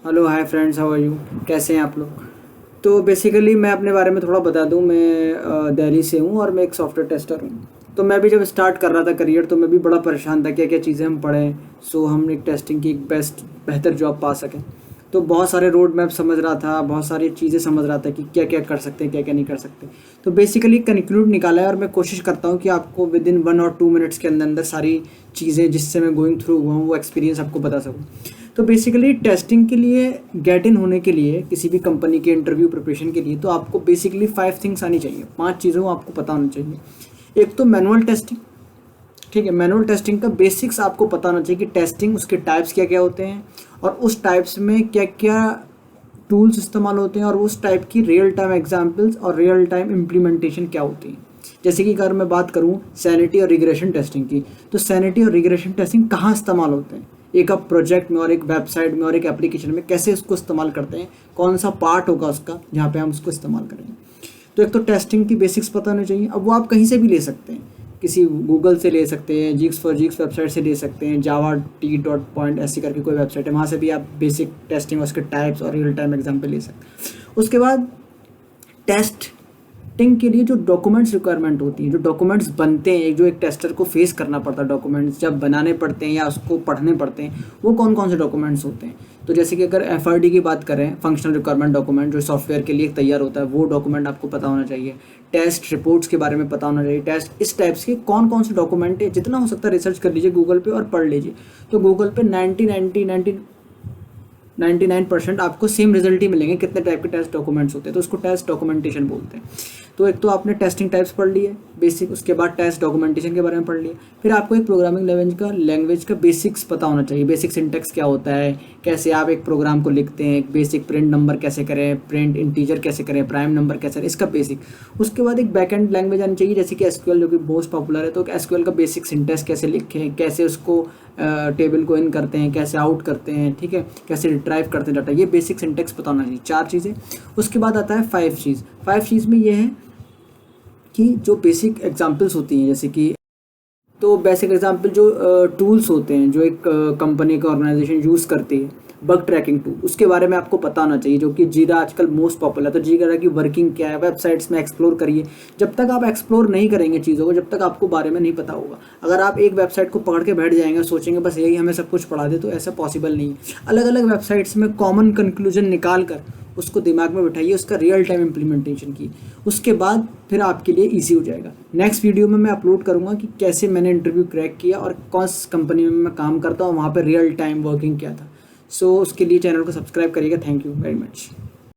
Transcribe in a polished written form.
Hello hi friends, how are you? कैसे हैं आप लोग? तो बेसिकली मैं अपने बारे में थोड़ा बता दूं। मैं दिल्ली से हूं और मैं एक सॉफ्टवेयर टेस्टर हूं। तो मैं भी जब स्टार्ट कर रहा था करियर, तो मैं भी बड़ा परेशान था क्या क्या चीज़ें हम पढ़ें, सो हम एक टेस्टिंग की एक बेहतर जॉब पा सकें। तो बहुत सारे रोड मैप समझ रहा था, बहुत सारी चीज़ें समझ रहा था कि क्या क्या कर सकते हैं, क्या क्या नहीं कर सकते। तो बेसिकली कंक्लूड निकाला है और मैं कोशिश करता हूँ कि आपको विद इन 1 और 2 मिनट्स के अंदर अंदर सारी चीज़ें जिससे मैं गोइंग थ्रू हुआ हूँ वो एक्सपीरियंस आपको बता सकूँ। तो बेसिकली टेस्टिंग के लिए, गेट इन होने के लिए, किसी भी कंपनी के इंटरव्यू प्रिपरेशन के लिए, तो आपको बेसिकली 5 थिंग्स आनी चाहिए। 5 चीज़ों को आपको पता होना चाहिए। एक तो मैनुअल टेस्टिंग। ठीक है, मैनुअल टेस्टिंग का बेसिक्स आपको पता होना चाहिए कि टेस्टिंग, उसके टाइप्स क्या क्या होते हैं और उस टाइप्स में क्या क्या टूल्स इस्तेमाल होते हैं और उस टाइप की रियल टाइम एग्जांपल्स और रियल टाइम इम्प्लीमेंटेशन क्या होती है। जैसे कि अगर मैं बात करूं सैनिटी और रिग्रेशन टेस्टिंग की, तो सैनिटी और रिग्रेशन टेस्टिंग कहाँ इस्तेमाल होते हैं, एक आप प्रोजेक्ट में और एक वेबसाइट में और एक एप्लीकेशन में कैसे उसको इस्तेमाल करते हैं, कौन सा पार्ट होगा उसका जहाँ पे हम उसको इस्तेमाल करेंगे। तो एक तो टेस्टिंग की बेसिक्स पता होनी चाहिए। अब वो आप कहीं से भी ले सकते हैं, किसी गूगल से ले सकते हैं, जिक्स फॉर जिक्स वेबसाइट से ले सकते हैं, जावा टी डॉट पॉइंट ऐसी करके कोई वेबसाइट है, वहाँ से भी आप बेसिक टेस्टिंग, उसके टाइप्स और रियल टाइम एग्जाम्पल ले सकते हैं। उसके बाद टेस्टिंग के लिए जो डॉक्यूमेंट्स रिक्वायरमेंट होती है, जो डॉक्यूमेंट्स बनते हैं, जो एक टेस्टर को फेस करना पड़ता है, डॉक्यूमेंट्स जब बनाने पड़ते हैं या उसको पढ़ने पड़ते हैं, वो कौन कौन से डॉक्यूमेंट्स होते हैं। तो जैसे कि अगर एफआरडी की बात करें, फंक्शनल रिक्वायरमेंट डॉक्यूमेंट, जो सॉफ्टवेयर के लिए तैयार होता है, वो डॉक्यूमेंट आपको पता होना चाहिए। टेस्ट रिपोर्ट्स के बारे में पता होना चाहिए। टेस्ट इस टाइप्स के कौन कौन से डॉक्यूमेंट है, जितना हो सकता है रिसर्च कर लीजिए गूगल पे और पढ़ लीजिए। तो गूगल पे 99% आपको सेम रिजल्ट ही मिलेंगे कितने टाइप के टेस्ट डॉक्यूमेंट्स होते हैं। तो उसको टेस्ट डॉक्यूमेंटेशन बोलते हैं। तो एक तो आपने टेस्टिंग टाइप्स पढ़ लिए बेसिक, उसके बाद टेस्ट डॉक्यूमेंटेशन के बारे में पढ़ लिए। फिर आपको एक प्रोग्रामिंग लैंग्वेज का बेसिक्स पता होना चाहिए। बेसिक सिंटेक्स क्या होता है, कैसे आप एक प्रोग्राम को लिखते हैं, एक बेसिक प्रिंट नंबर कैसे करें, प्रिंट इंटीजर कैसे करें, प्राइम नंबर कैसे करें, इसका बेसिक। उसके बाद एक बैकएंड लैंग्वेज आनी चाहिए, जैसे कि एसक्यूएल, जो कि मोस्ट पॉपुलर है। तो एसक्यूएल का बेसिक सिंटेक्स कैसे लिखें, कैसे उसको टेबल को इन करते हैं, कैसे आउट करते हैं, ठीक है, कैसे रिट्राइव करते हैं डाटा, ये बेसिक सिंटेक्स पता होना चाहिए। 4 चीज़ें। उसके बाद आता है 5 चीज़। 5 चीज़ में ये है कि जो बेसिक एग्जांपल्स होती हैं, जैसे कि, तो बेसिक एग्जांपल जो टूल्स होते हैं जो एक कंपनी का ऑर्गेनाइजेशन यूज़ करती है, बग ट्रैकिंग टूल, उसके बारे में आपको पता होना चाहिए, जो कि जीरा आजकल मोस्ट पॉपुलर है। तो जीरा की वर्किंग क्या है, वेबसाइट्स में एक्सप्लोर करिए। जब तक आप एक्सप्लोर नहीं करेंगे चीज़ों को, जब तक आपको बारे में नहीं पता होगा। अगर आप एक वेबसाइट को पकड़ के बैठ जाएंगे और सोचेंगे बस यही हमें सब कुछ पढ़ा दे, तो ऐसा पॉसिबल नहीं है। अलग अलग वेबसाइट्स में कॉमन कंक्लूजन निकाल कर उसको दिमाग में बिठाइए, उसका रियल टाइम इम्प्लीमेंटेशन की। उसके बाद फिर आपके लिए ईजी हो जाएगा। नेक्स्ट वीडियो में मैं अपलोड करूँगा कि कैसे मैंने इंटरव्यू क्रैक किया और कौन सी कंपनी में मैं काम करता हूँ, वहाँ पर रियल टाइम वर्किंग क्या था। सो उसके लिए चैनल को सब्सक्राइब करिएगा। Thank you very much.